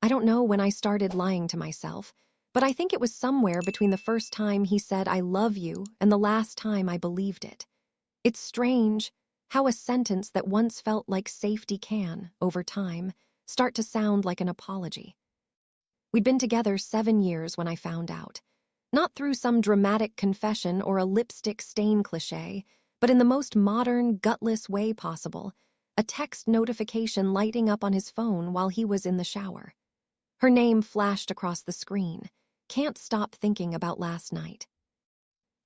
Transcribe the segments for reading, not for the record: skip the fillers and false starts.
I don't know when I started lying to myself, but I think it was somewhere between the first time he said I love you and the last time I believed it. It's strange how a sentence that once felt like safety can, over time, start to sound like an apology. We'd been together 7 years when I found out. Not through some dramatic confession or a lipstick stain cliché, but in the most modern, gutless way possible, a text notification lighting up on his phone while he was in the shower. Her name flashed across the screen. Can't stop thinking about last night.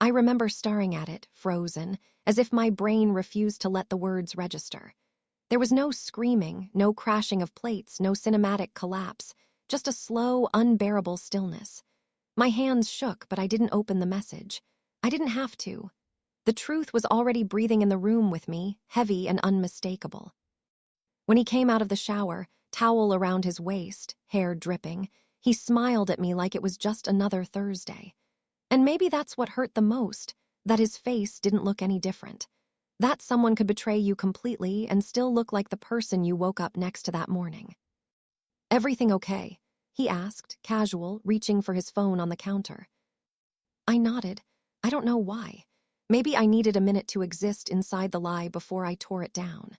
I remember staring at it, frozen, as if my brain refused to let the words register. There was no screaming, no crashing of plates, no cinematic collapse, just a slow, unbearable stillness. My hands shook, but I didn't open the message. I didn't have to. The truth was already breathing in the room with me, heavy and unmistakable. When he came out of the shower, towel around his waist, hair dripping, he smiled at me like it was just another Thursday. And maybe that's what hurt the most, that his face didn't look any different. That someone could betray you completely and still look like the person you woke up next to that morning. "Everything okay?" he asked, casual, reaching for his phone on the counter. I nodded. I don't know why. Maybe I needed a minute to exist inside the lie before I tore it down.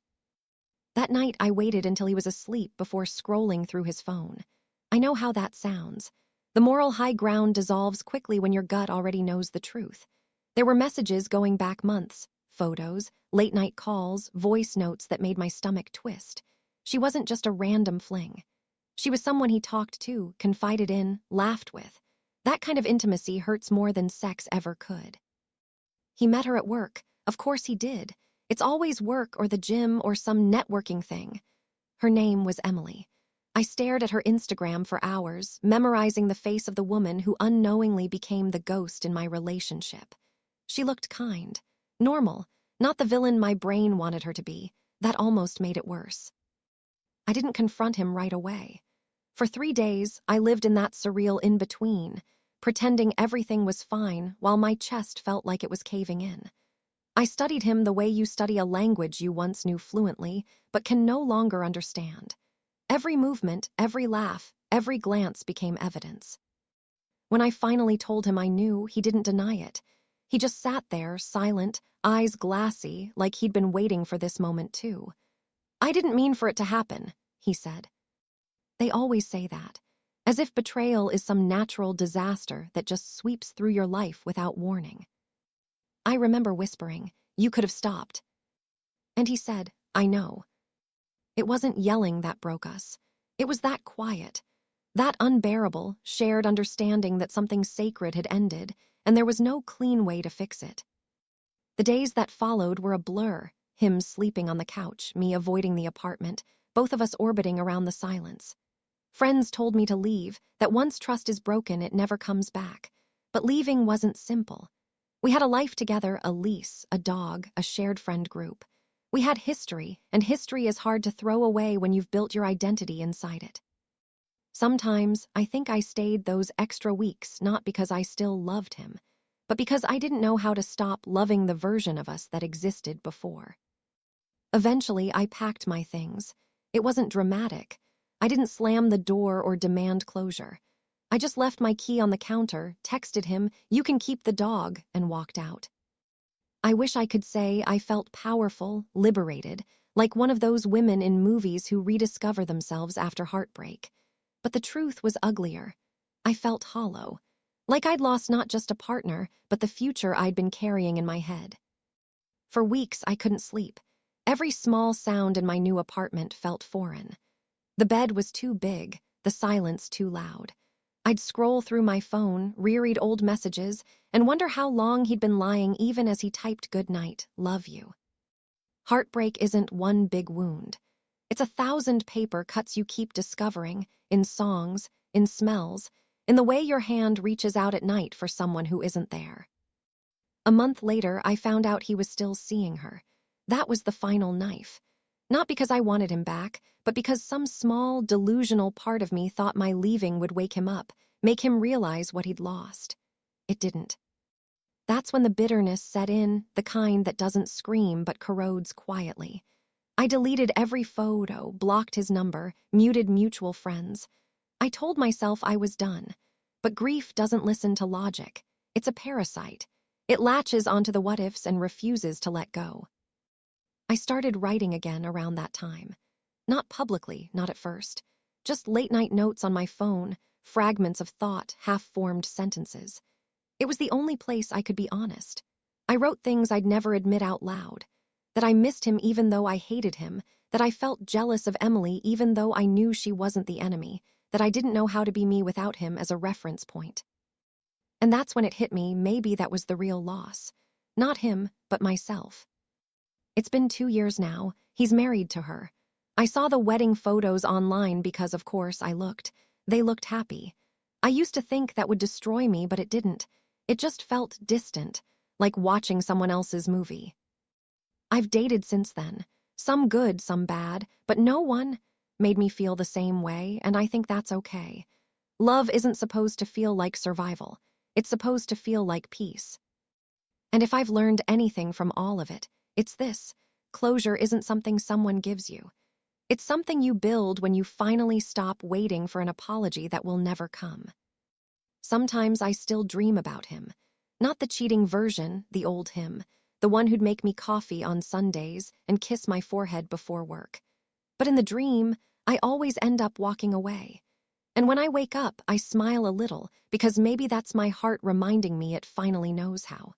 That night, I waited until he was asleep before scrolling through his phone. I know how that sounds. The moral high ground dissolves quickly when your gut already knows the truth. There were messages going back months, photos, late-night calls, voice notes that made my stomach twist. She wasn't just a random fling. She was someone he talked to, confided in, laughed with. That kind of intimacy hurts more than sex ever could. He met her at work. Of course he did. It's always work or the gym or some networking thing. Her name was Emily. I stared at her Instagram for hours, memorizing the face of the woman who unknowingly became the ghost in my relationship. She looked kind, normal, not the villain my brain wanted her to be. That almost made it worse. I didn't confront him right away. For 3 days, I lived in that surreal in-between, pretending everything was fine while my chest felt like it was caving in. I studied him the way you study a language you once knew fluently, but can no longer understand. Every movement, every laugh, every glance became evidence. When I finally told him I knew, he didn't deny it. He just sat there, silent, eyes glassy, like he'd been waiting for this moment too. "I didn't mean for it to happen," he said. They always say that, as if betrayal is some natural disaster that just sweeps through your life without warning. I remember whispering, "You could have stopped." And he said, "I know." It wasn't yelling that broke us. It was that quiet, that unbearable, shared understanding that something sacred had ended, and there was no clean way to fix it. The days that followed were a blur, him sleeping on the couch, me avoiding the apartment, both of us orbiting around the silence. Friends told me to leave, that once trust is broken, it never comes back. But leaving wasn't simple. We had a life together, a lease, a dog, a shared friend group. We had history, and history is hard to throw away when you've built your identity inside it. Sometimes, I think I stayed those extra weeks not because I still loved him, but because I didn't know how to stop loving the version of us that existed before. Eventually, I packed my things. It wasn't dramatic. I didn't slam the door or demand closure. I just left my key on the counter, texted him, "You can keep the dog," and walked out. I wish I could say I felt powerful, liberated, like one of those women in movies who rediscover themselves after heartbreak. But the truth was uglier. I felt hollow, like I'd lost not just a partner, but the future I'd been carrying in my head. For weeks, I couldn't sleep. Every small sound in my new apartment felt foreign. The bed was too big, the silence too loud. I'd scroll through my phone, reread old messages, and wonder how long he'd been lying even as he typed "Good night, love you." Heartbreak isn't one big wound. It's 1,000 paper cuts you keep discovering, in songs, in smells, in the way your hand reaches out at night for someone who isn't there. A month later, I found out he was still seeing her. That was the final knife. Not because I wanted him back, but because some small, delusional part of me thought my leaving would wake him up, make him realize what he'd lost. It didn't. That's when the bitterness set in, the kind that doesn't scream but corrodes quietly. I deleted every photo, blocked his number, muted mutual friends. I told myself I was done. But grief doesn't listen to logic. It's a parasite. It latches onto the what-ifs and refuses to let go. I started writing again around that time. Not publicly, not at first. Just late-night notes on my phone, fragments of thought, half-formed sentences. It was the only place I could be honest. I wrote things I'd never admit out loud. That I missed him even though I hated him, that I felt jealous of Emily even though I knew she wasn't the enemy, that I didn't know how to be me without him as a reference point. And that's when it hit me, maybe that was the real loss. Not him, but myself. It's been 2 years now. He's married to her. I saw the wedding photos online because, of course, I looked. They looked happy. I used to think that would destroy me, but it didn't. It just felt distant, like watching someone else's movie. I've dated since then. Some good, some bad, but no one made me feel the same way, and I think that's okay. Love isn't supposed to feel like survival. It's supposed to feel like peace. And if I've learned anything from all of it, it's this: closure isn't something someone gives you. It's something you build when you finally stop waiting for an apology that will never come. Sometimes I still dream about him. Not the cheating version, the old him, the one who'd make me coffee on Sundays and kiss my forehead before work. But in the dream, I always end up walking away. And when I wake up, I smile a little, because maybe that's my heart reminding me it finally knows how.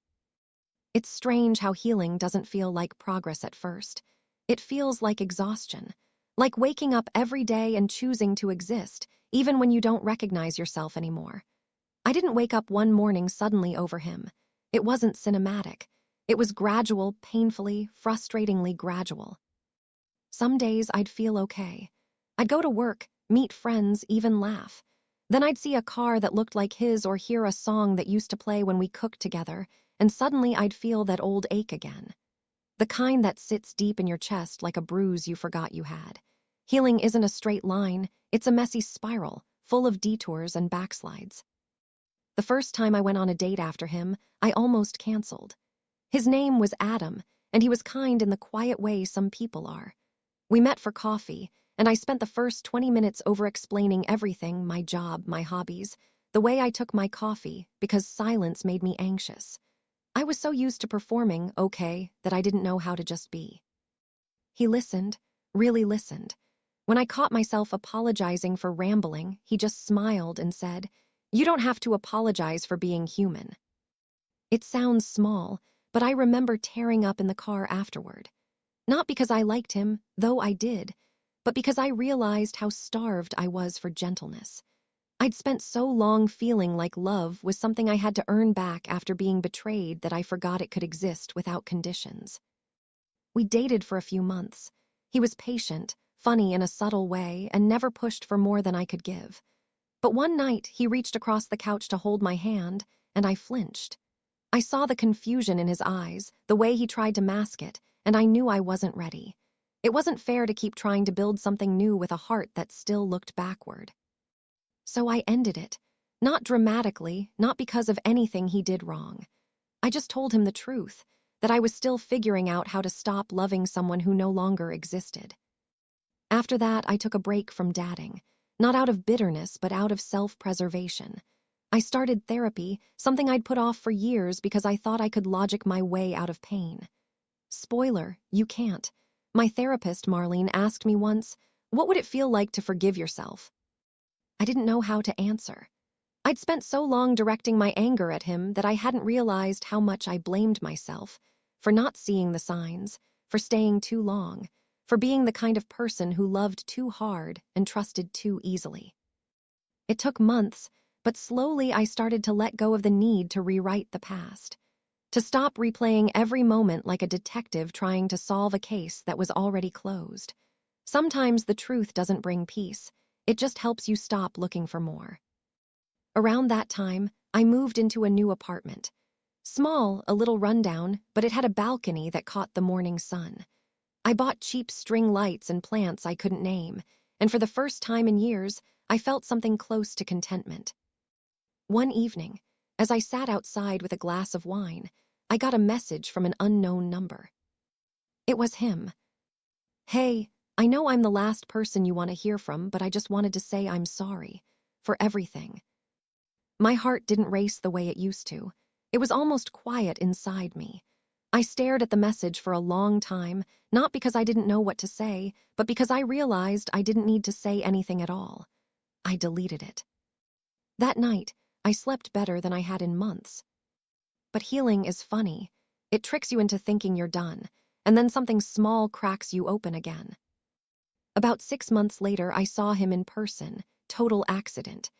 It's strange how healing doesn't feel like progress at first. It feels like exhaustion, like waking up every day and choosing to exist, even when you don't recognize yourself anymore. I didn't wake up one morning suddenly over him. It wasn't cinematic. It was gradual, painfully, frustratingly gradual. Some days I'd feel okay. I'd go to work, meet friends, even laugh. Then I'd see a car that looked like his or hear a song that used to play when we cooked together, and suddenly I'd feel that old ache again. The kind that sits deep in your chest like a bruise you forgot you had. Healing isn't a straight line, it's a messy spiral, full of detours and backslides. The first time I went on a date after him, I almost canceled. His name was Adam, and he was kind in the quiet way some people are. We met for coffee, and I spent the first 20 minutes over-explaining everything: my job, my hobbies, the way I took my coffee, because silence made me anxious. I was so used to performing okay that I didn't know how to just be. He listened, really listened. When I caught myself apologizing for rambling, he just smiled and said, "You don't have to apologize for being human." It sounds small, but I remember tearing up in the car afterward. Not because I liked him, though I did, but because I realized how starved I was for gentleness. I'd spent so long feeling like love was something I had to earn back after being betrayed that I forgot it could exist without conditions. We dated for a few months. He was patient, funny in a subtle way, and never pushed for more than I could give. But one night, he reached across the couch to hold my hand, and I flinched. I saw the confusion in his eyes, the way he tried to mask it, and I knew I wasn't ready. It wasn't fair to keep trying to build something new with a heart that still looked backward. So I ended it. Not dramatically, not because of anything he did wrong. I just told him the truth, that I was still figuring out how to stop loving someone who no longer existed. After that, I took a break from dating, not out of bitterness, but out of self-preservation. I started therapy, something I'd put off for years because I thought I could logic my way out of pain. Spoiler, you can't. My therapist, Marlene, asked me once, "What would it feel like to forgive yourself?" I didn't know how to answer. I'd spent so long directing my anger at him that I hadn't realized how much I blamed myself for not seeing the signs, for staying too long, for being the kind of person who loved too hard and trusted too easily. It took months, but slowly I started to let go of the need to rewrite the past, to stop replaying every moment like a detective trying to solve a case that was already closed. Sometimes the truth doesn't bring peace, it just helps you stop looking for more. Around that time, I moved into a new apartment. Small, a little rundown, but it had a balcony that caught the morning sun. I bought cheap string lights and plants I couldn't name, and for the first time in years, I felt something close to contentment. One evening, as I sat outside with a glass of wine, I got a message from an unknown number. It was him. "Hey, I know I'm the last person you want to hear from, but I just wanted to say I'm sorry. For everything. My heart didn't race the way it used to. It was almost quiet inside me. I stared at the message for a long time, not because I didn't know what to say, but because I realized I didn't need to say anything at all. I deleted it. That night, I slept better than I had in months. But healing is funny. It tricks you into thinking you're done, and then something small cracks you open again. About 6 months later, I saw him in person, total accident.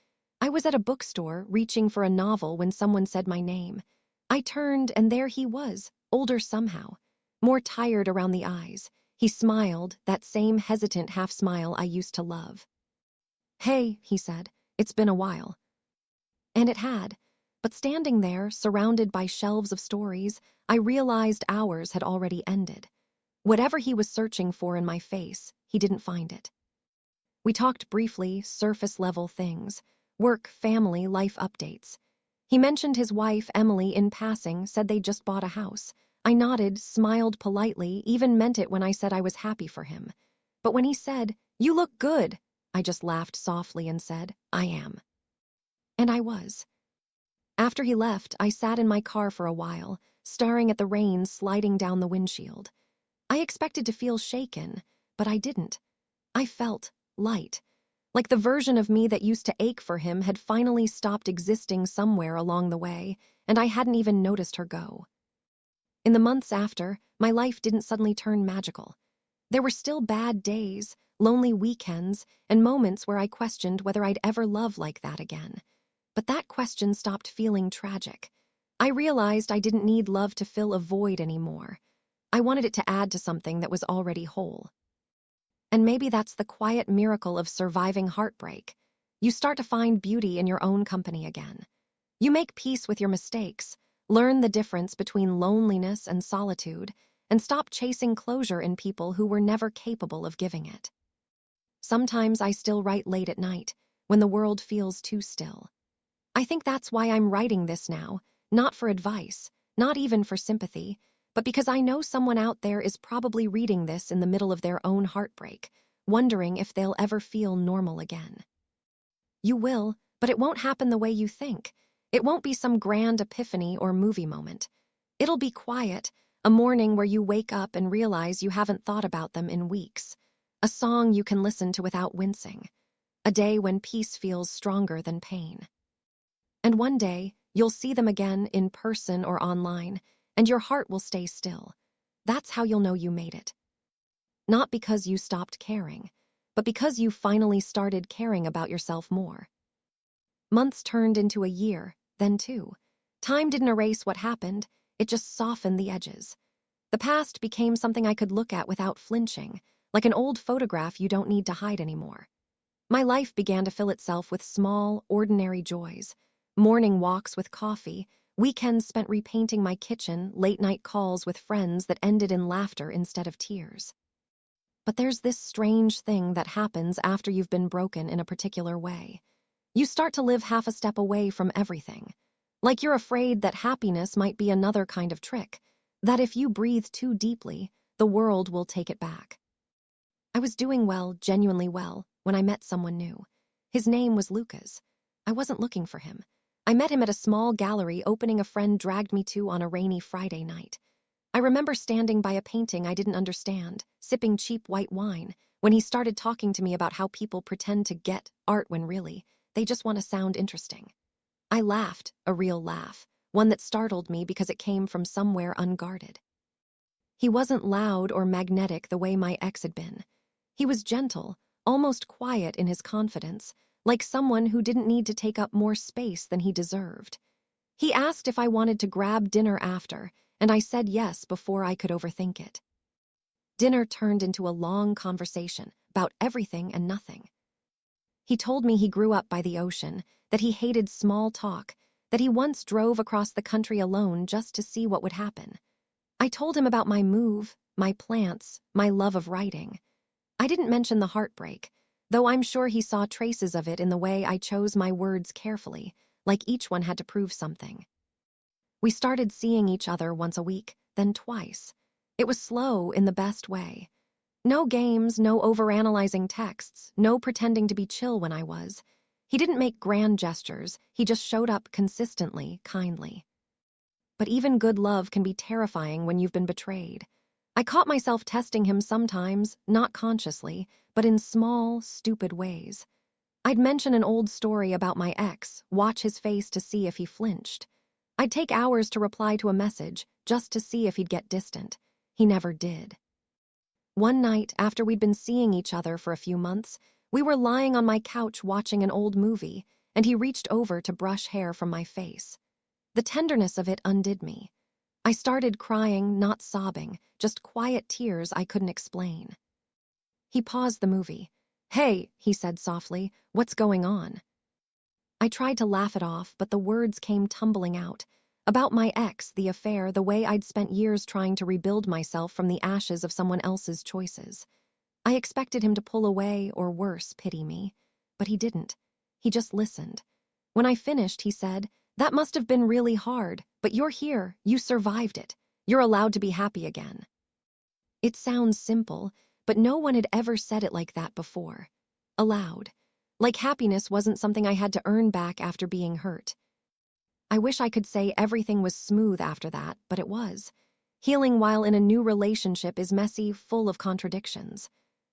I was at a bookstore reaching for a novel when someone said my name. I turned, and there he was, older somehow, more tired around the eyes. He smiled, that same hesitant half-smile I used to love. "Hey," he said, "it's been a while." And it had. But standing there, surrounded by shelves of stories, I realized ours had already ended. Whatever he was searching for in my face, he didn't find it. We talked briefly, surface-level things. Work, family, life updates. He mentioned his wife, Emily, in passing, said they just bought a house. I nodded, smiled politely, even meant it when I said I was happy for him. But when he said, "You look good," I just laughed softly and said, "I am." And I was. After he left, I sat in my car for a while, staring at the rain sliding down the windshield. I expected to feel shaken, but I didn't. I felt light. Like the version of me that used to ache for him had finally stopped existing somewhere along the way, and I hadn't even noticed her go. In the months after, my life didn't suddenly turn magical. There were still bad days, lonely weekends, and moments where I questioned whether I'd ever love like that again. But that question stopped feeling tragic. I realized I didn't need love to fill a void anymore. I wanted it to add to something that was already whole. And maybe that's the quiet miracle of surviving heartbreak. You start to find beauty in your own company again. You make peace with your mistakes, learn the difference between loneliness and solitude, and stop chasing closure in people who were never capable of giving it. Sometimes I still write late at night, when the world feels too still. I think that's why I'm writing this now, not for advice, not even for sympathy, but because I know someone out there is probably reading this in the middle of their own heartbreak, wondering if they'll ever feel normal again. You will, but it won't happen the way you think. It won't be some grand epiphany or movie moment. It'll be quiet, a morning where you wake up and realize you haven't thought about them in weeks. A song you can listen to without wincing. A day when peace feels stronger than pain. And one day, you'll see them again in person or online, and your heart will stay still. That's how you'll know you made it. Not because you stopped caring, but because you finally started caring about yourself more. Months turned into a year, then 2. Time didn't erase what happened, it just softened the edges. The past became something I could look at without flinching, like an old photograph you don't need to hide anymore. My life began to fill itself with small, ordinary joys. Morning walks with coffee, weekends spent repainting my kitchen, late-night calls with friends that ended in laughter instead of tears. But there's this strange thing that happens after you've been broken in a particular way. You start to live half a step away from everything. Like you're afraid that happiness might be another kind of trick, that if you breathe too deeply, the world will take it back. I was doing well, genuinely well, when I met someone new. His name was Lucas. I wasn't looking for him. I met him at a small gallery opening a friend dragged me to on a rainy Friday night. I remember standing by a painting I didn't understand, sipping cheap white wine, when he started talking to me about how people pretend to get art when really, they just want to sound interesting. I laughed, a real laugh, one that startled me because it came from somewhere unguarded. He wasn't loud or magnetic the way my ex had been. He was gentle, almost quiet in his confidence, like someone who didn't need to take up more space than he deserved. He asked if I wanted to grab dinner after, and I said yes before I could overthink it. Dinner turned into a long conversation about everything and nothing. He told me he grew up by the ocean, that he hated small talk, that he once drove across the country alone just to see what would happen. I told him about my move, my plants, my love of writing. I didn't mention the heartbreak, though I'm sure he saw traces of it in the way I chose my words carefully, like each one had to prove something. We started seeing each other once a week, then twice. It was slow in the best way. No games, no overanalyzing texts, no pretending to be chill when I was. He didn't make grand gestures, he just showed up consistently, kindly. But even good love can be terrifying when you've been betrayed. I caught myself testing him sometimes, not consciously, but in small, stupid ways. I'd mention an old story about my ex, watch his face to see if he flinched. I'd take hours to reply to a message, just to see if he'd get distant. He never did. One night, after we'd been seeing each other for a few months, we were lying on my couch watching an old movie, and he reached over to brush hair from my face. The tenderness of it undid me. I started crying, not sobbing, just quiet tears I couldn't explain. He paused the movie. "Hey," he said softly, "what's going on?" I tried to laugh it off, but the words came tumbling out. About my ex, the affair, the way I'd spent years trying to rebuild myself from the ashes of someone else's choices. I expected him to pull away, or worse, pity me. But he didn't. He just listened. When I finished, he said, "That must have been really hard, but you're here, you survived it. You're allowed to be happy again." It sounds simple, but no one had ever said it like that before. Aloud. Like happiness wasn't something I had to earn back after being hurt. I wish I could say everything was smooth after that, but it was. Healing while in a new relationship is messy, full of contradictions.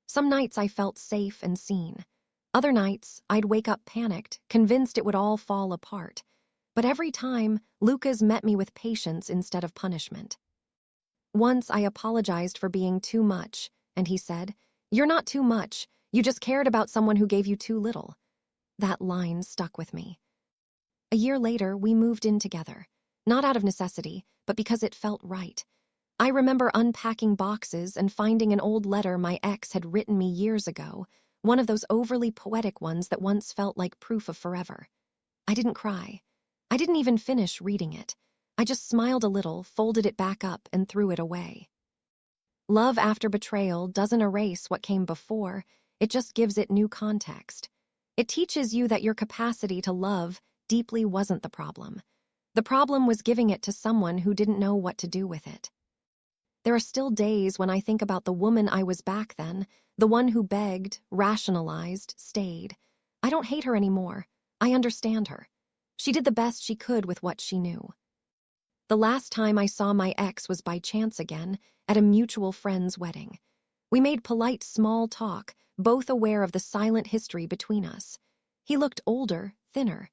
Some nights I felt safe and seen. Other nights, I'd wake up panicked, convinced it would all fall apart. But every time, Lucas met me with patience instead of punishment. Once I apologized for being too much, and he said, "You're not too much. You just cared about someone who gave you too little." That line stuck with me. A year later, we moved in together. Not out of necessity, but because it felt right. I remember unpacking boxes and finding an old letter my ex had written me years ago, one of those overly poetic ones that once felt like proof of forever. I didn't cry. I didn't even finish reading it. I just smiled a little, folded it back up, and threw it away. Love after betrayal doesn't erase what came before, it just gives it new context. It teaches you that your capacity to love deeply wasn't the problem. The problem was giving it to someone who didn't know what to do with it. There are still days when I think about the woman I was back then, the one who begged, rationalized, stayed. I don't hate her anymore. I understand her. She did the best she could with what she knew. The last time I saw my ex was by chance again, at a mutual friend's wedding. We made polite small talk, both aware of the silent history between us. He looked older, thinner.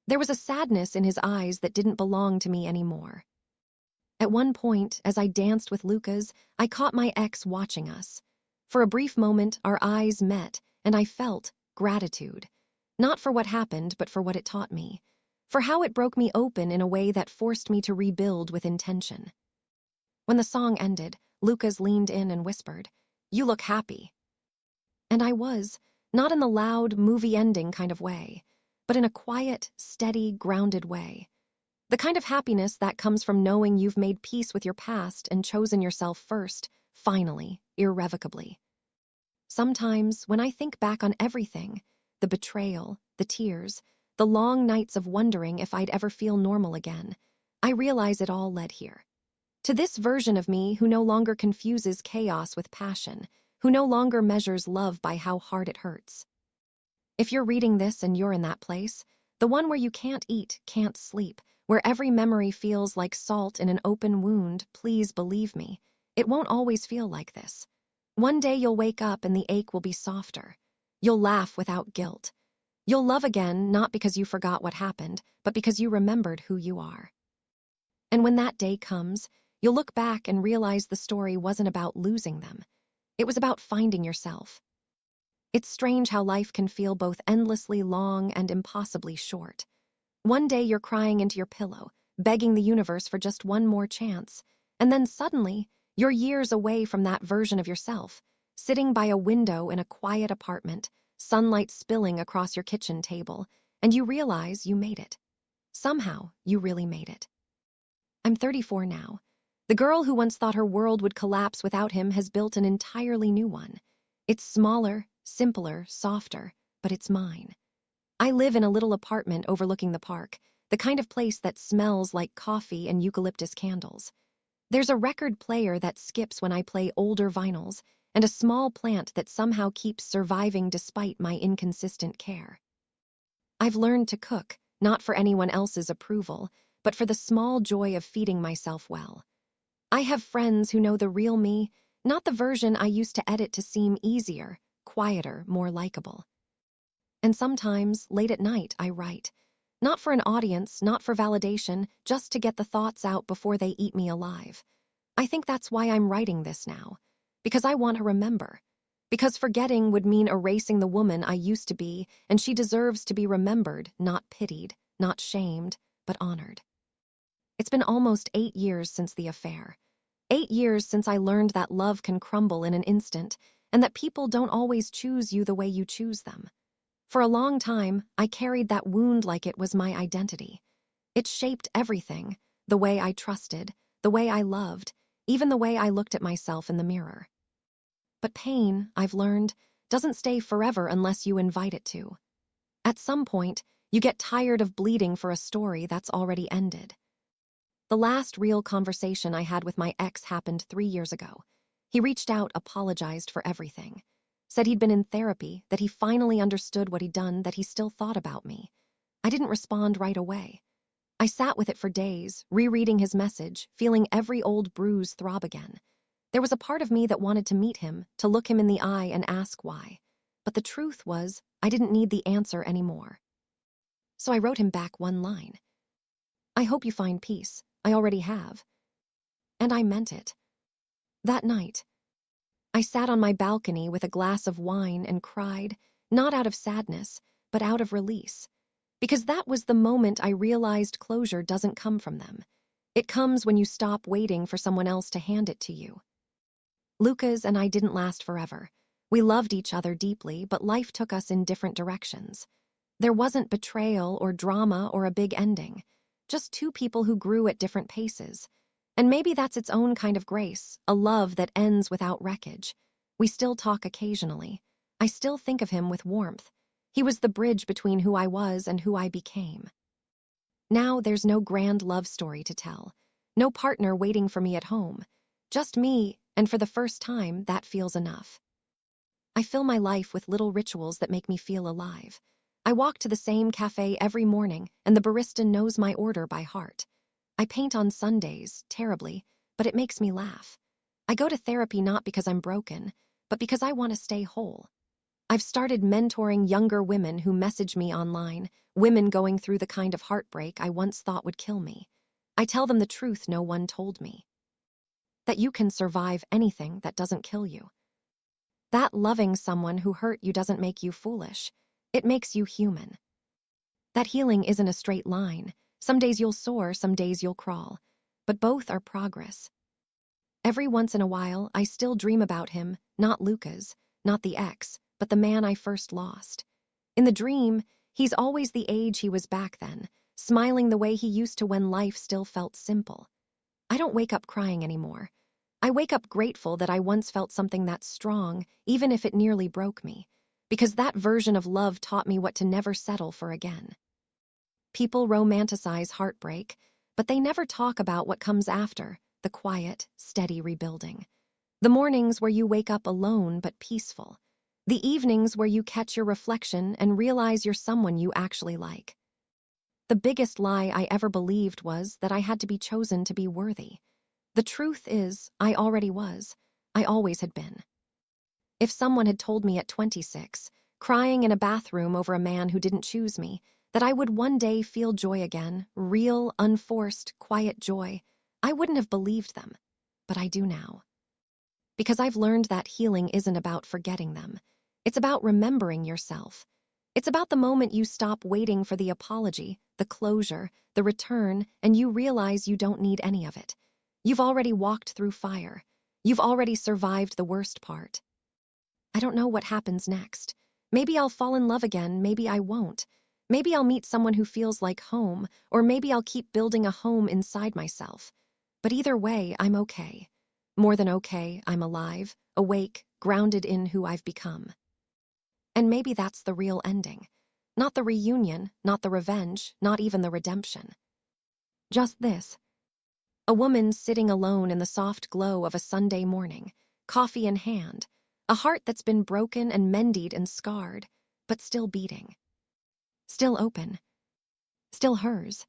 There was a sadness in his eyes that didn't belong to me anymore. At one point, as I danced with Lucas, I caught my ex watching us. For a brief moment, our eyes met, and I felt gratitude. Not for what happened, but for what it taught me. For how it broke me open in a way that forced me to rebuild with intention. When the song ended, Lucas leaned in and whispered, "You look happy." And I was, not in the loud, movie-ending kind of way, but in a quiet, steady, grounded way. The kind of happiness that comes from knowing you've made peace with your past and chosen yourself first, finally, irrevocably. Sometimes, when I think back on everything, the betrayal, the tears, the long nights of wondering if I'd ever feel normal again, I realize it all led here. To this version of me who no longer confuses chaos with passion, who no longer measures love by how hard it hurts. If you're reading this and you're in that place, the one where you can't eat, can't sleep, where every memory feels like salt in an open wound, please believe me, it won't always feel like this. One day you'll wake up and the ache will be softer. You'll laugh without guilt. You'll love again, not because you forgot what happened, but because you remembered who you are. And when that day comes, you'll look back and realize the story wasn't about losing them. It was about finding yourself. It's strange how life can feel both endlessly long and impossibly short. One day you're crying into your pillow, begging the universe for just one more chance, and then suddenly, you're years away from that version of yourself, sitting by a window in a quiet apartment, sunlight spilling across your kitchen table, and you realize you made it. Somehow, you really made it. I'm 34 now. The girl who once thought her world would collapse without him has built an entirely new one. It's smaller, simpler, softer, but it's mine. I live in a little apartment overlooking the park, the kind of place that smells like coffee and eucalyptus candles. There's a record player that skips when I play older vinyls, and a small plant that somehow keeps surviving despite my inconsistent care. I've learned to cook, not for anyone else's approval, but for the small joy of feeding myself well. I have friends who know the real me, not the version I used to edit to seem easier, quieter, more likable. And sometimes, late at night, I write. Not for an audience, not for validation, just to get the thoughts out before they eat me alive. I think that's why I'm writing this now. Because I want to remember. Because forgetting would mean erasing the woman I used to be, and she deserves to be remembered, not pitied, not shamed, but honored. It's been almost 8 years since the affair. 8 years since I learned that love can crumble in an instant, and that people don't always choose you the way you choose them. For a long time, I carried that wound like it was my identity. It shaped everything, the way I trusted, the way I loved, even the way I looked at myself in the mirror. But pain, I've learned, doesn't stay forever unless you invite it to. At some point, you get tired of bleeding for a story that's already ended. The last real conversation I had with my ex happened 3 years ago. He reached out, apologized for everything. Said he'd been in therapy, that he finally understood what he'd done, that he still thought about me. I didn't respond right away. I sat with it for days, rereading his message, feeling every old bruise throb again. There was a part of me that wanted to meet him, to look him in the eye and ask why. But the truth was, I didn't need the answer anymore. So I wrote him back one line. I hope you find peace. I already have. And I meant it. That night, I sat on my balcony with a glass of wine and cried, not out of sadness, but out of release. Because that was the moment I realized closure doesn't come from them. It comes when you stop waiting for someone else to hand it to you. Lucas and I didn't last forever. We loved each other deeply, but life took us in different directions. There wasn't betrayal or drama or a big ending, just two people who grew at different paces. And maybe that's its own kind of grace, a love that ends without wreckage. We still talk occasionally. I still think of him with warmth. He was the bridge between who I was and who I became. Now there's no grand love story to tell. No partner waiting for me at home. Just me, and for the first time, that feels enough. I fill my life with little rituals that make me feel alive. I walk to the same cafe every morning, and the barista knows my order by heart. I paint on Sundays, terribly, but it makes me laugh. I go to therapy not because I'm broken, but because I want to stay whole. I've started mentoring younger women who message me online, women going through the kind of heartbreak I once thought would kill me. I tell them the truth no one told me. That you can survive anything that doesn't kill you. That loving someone who hurt you doesn't make you foolish. It makes you human. That healing isn't a straight line. Some days you'll soar, some days you'll crawl. But both are progress. Every once in a while, I still dream about him, not Lucas, not the ex, but the man I first lost. In the dream, he's always the age he was back then, smiling the way he used to when life still felt simple. I don't wake up crying anymore. I wake up grateful that I once felt something that strong, even if it nearly broke me, because that version of love taught me what to never settle for again. People romanticize heartbreak, but they never talk about what comes after, the quiet, steady rebuilding. The mornings where you wake up alone but peaceful. The evenings where you catch your reflection and realize you're someone you actually like. The biggest lie I ever believed was that I had to be chosen to be worthy. The truth is, I already was. I always had been. If someone had told me at 26, crying in a bathroom over a man who didn't choose me, that I would one day feel joy again, real, unforced, quiet joy, I wouldn't have believed them. But I do now. Because I've learned that healing isn't about forgetting them. It's about remembering yourself. It's about the moment you stop waiting for the apology, the closure, the return, and you realize you don't need any of it. You've already walked through fire. You've already survived the worst part. I don't know what happens next. Maybe I'll fall in love again, maybe I won't. Maybe I'll meet someone who feels like home, or maybe I'll keep building a home inside myself. But either way, I'm okay. More than okay, I'm alive, awake, grounded in who I've become. And maybe that's the real ending. Not the reunion, not the revenge, not even the redemption. Just this. A woman sitting alone in the soft glow of a Sunday morning, coffee in hand, A heart that's been broken and mended and scarred, but still beating. Still open. Still hers.